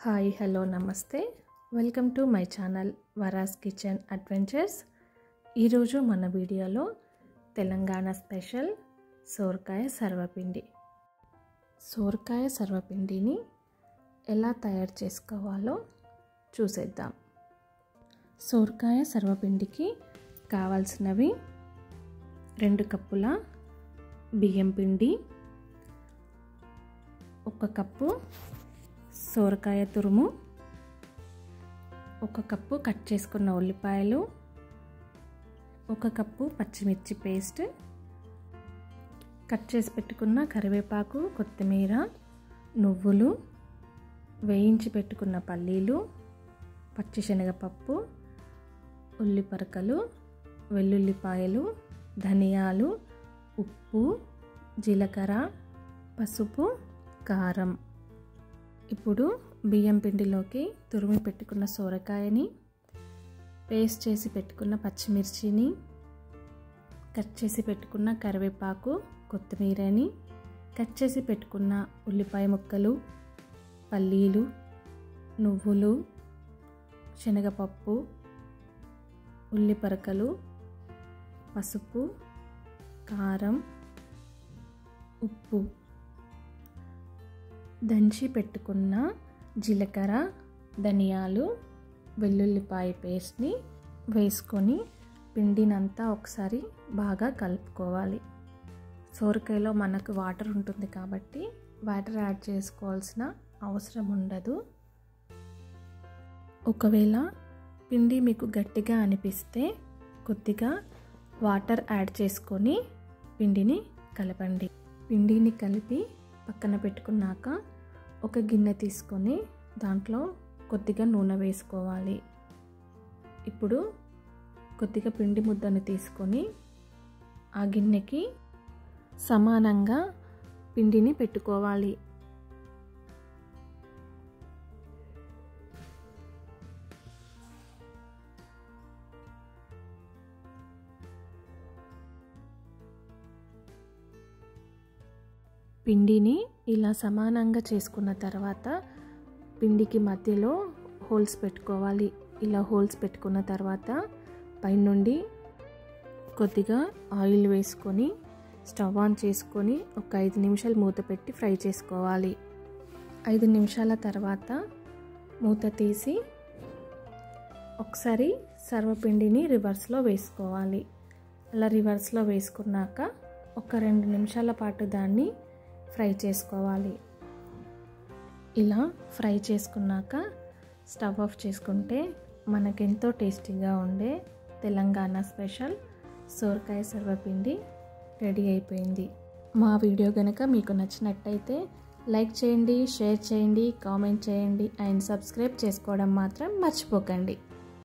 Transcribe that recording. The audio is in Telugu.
హాయ్ హలో నమస్తే welcome to my channel Vara's kitchen adventures. ఈరోజు మన వీడియోలో తెలంగాణ స్పెషల్ సోరకాయ సర్వపిండి. సోరకాయ సర్వపిండిని ఎలా తయారు చేసుకోవాలో చూసేద్దాం. సోరకాయ సర్వపిండికి కావాల్సినవి 2 కప్పుల బియ్యం పిండి, 1 కప్పు సోరకాయ తురుము, 1 కప్పు కట్ చేసుకున్న ఉల్లిపాయలు, 1 కప్పు పచ్చిమిర్చి పేస్ట్, కట్ చేసి పెట్టుకున్న కరివేపాకు, కొత్తిమీర, నువ్వులు, వేయించి పెట్టుకున్న పల్లీలు, పచ్చిశనగపప్పు, ఉల్లిపరకలు, వెల్లుల్లిపాయలు, ధనియాలు, ఉప్పు, జీలకర్ర, పసుపు, కారం. ఇప్పుడు బియ్యం పిండిలోకి తురిమి పెట్టుకున్న సోరకాయని, పేస్ట్ చేసి పెట్టుకున్న పచ్చిమిర్చిని, కట్ చేసి పెట్టుకున్న కరివేపాకు, కొత్తిమీరని, కట్ చేసి పెట్టుకున్న ఉల్లిపాయ ముక్కలు, పల్లీలు, నువ్వులు, శనగపప్పు, ఉల్లిపరకలు, పసుపు, కారం, ఉప్పు, దంచి పెట్టుకున్న జీలకర్ర, ధనియాలు, వెల్లుల్లిపాయ పేస్ట్ని వేసుకొని పిండినంతా ఒకసారి బాగా కలుపుకోవాలి. సోరకాయలో మనకు వాటర్ ఉంటుంది కాబట్టి వాటర్ యాడ్ చేసుకోవాల్సిన అవసరం ఉండదు. ఒకవేళ పిండి మీకు గట్టిగా అనిపిస్తే కొద్దిగా వాటర్ యాడ్ చేసుకొని పిండిని కలపండి. పిండిని కలిపి పక్కన పెట్టుకున్నాక ఒక గిన్నె తీసుకొని దాంట్లో కొద్దిగా నూనె వేసుకోవాలి. ఇప్పుడు కొద్దిగా పిండి ముద్దను తీసుకొని ఆ గిన్నెకి సమానంగా పిండిని పెట్టుకోవాలి. పిండిని ఇలా సమానంగా చేసుకున్న తర్వాత పిండికి మధ్యలో హోల్స్ పెట్టుకోవాలి. ఇలా హోల్స్ పెట్టుకున్న తర్వాత పైనుండి కొద్దిగా ఆయిల్ వేసుకొని స్టవ్ ఆన్ చేసుకొని ఒక 5 నిమిషాలు మూత పెట్టి ఫ్రై చేసుకోవాలి. 5 నిమిషాల తర్వాత మూత తీసి ఒకసారి సర్వపిండిని రివర్స్లో వేసుకోవాలి. అలా రివర్స్లో వేసుకున్నాక ఒక 2 నిమిషాల పాటు దాన్ని ఫ్రై చేసుకోవాలి. ఇలా ఫ్రై చేసుకున్నాక స్టవ్ ఆఫ్ చేసుకుంటే మనకెంతో టేస్టీగా ఉండే తెలంగాణ స్పెషల్ సోరకాయ సర్వపిండి రెడీ అయిపోయింది. మా వీడియో కనుక మీకు నచ్చినట్టయితే లైక్ చేయండి, షేర్ చేయండి, కామెంట్ చేయండి అండ్ సబ్స్క్రైబ్ చేసుకోవడం మాత్రం మర్చిపోకండి.